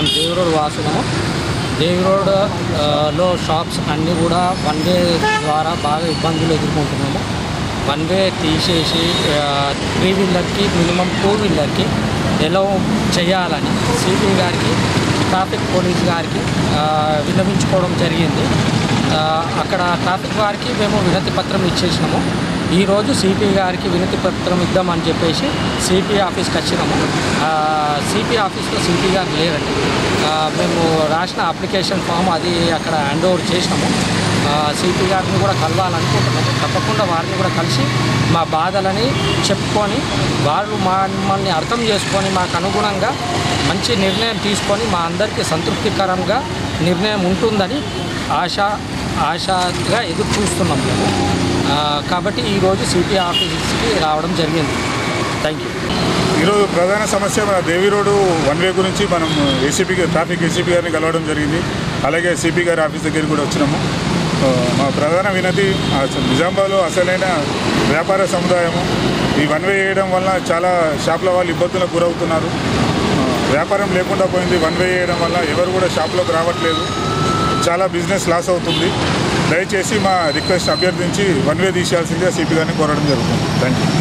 మేము దేవి రోడ్ వాసులము. దేవి రోడ్లో షాప్స్ అన్నీ కూడా వన్ వే ద్వారా బాగా ఇబ్బందులు ఎదుర్కొంటున్నాము. వన్ వే తీసేసి 3 వీలర్కి మినిమం 2 వీలర్కి ఎలో చేయాలని సిపి గారికి, ట్రాఫిక్ పోలీస్ గారికి విన్నవించుకోవడం జరిగింది. అక్కడ ట్రాఫిక్ వారికి మేము వినతి పత్రం ఇచ్చేసినాము. ఈరోజు సిపి గారికి వినతి పత్రం ఇద్దామని చెప్పేసి సిపి ఆఫీస్కి వచ్చినాము. సిపి ఆఫీస్లో సిపి గారు లేరండి. మేము రాసిన అప్లికేషన్ ఫామ్ అది అక్కడ హ్యాండ్ ఓవర్ చేసినాము. సిపి గారిని కూడా కలవాలనుకుంటున్నాము. తప్పకుండా వారిని కూడా కలిసి మా బాధలని చెప్పుకొని వాళ్ళు మమ్మల్ని అర్థం చేసుకొని మాకు అనుగుణంగా మంచి నిర్ణయం తీసుకొని మా అందరికీ సంతృప్తికరంగా నిర్ణయం ఉంటుందని ఆశగా ఎదురు చూస్తున్నాం మేము. కాబట్టి ఈరోజు సిపి ఆఫీస్కి రావడం జరిగింది. Thank you. ఈరోజు ప్రధాన సమస్య మన దేవి రోడ్డు వన్ వే గురించి మనం ట్రాఫిక్ ఏసీపీ గారిని కలవడం జరిగింది. అలాగే సిపి గారి ఆఫీస్ దగ్గరికి కూడా వచ్చినాము. మా ప్రధాన వినతి నిజామాబాద్లో అసలైన వ్యాపార సముదాయము ఈ వన్ వే వేయడం వల్ల చాలా షాపుల వాళ్ళు ఇబ్బందులకు గురవుతున్నారు. వ్యాపారం లేకుండా పోయింది. వన్ వే వేయడం వల్ల ఎవరు కూడా షాపులోకి రావట్లేదు. చాలా బిజినెస్ లాస్ అవుతుంది. దయచేసి మా రిక్వెస్ట్ అభ్యర్థించి వన్ వే తీసేయాల్సిందిగా సిపి గారిని కోరడం జరుగుతుంది. Thank you.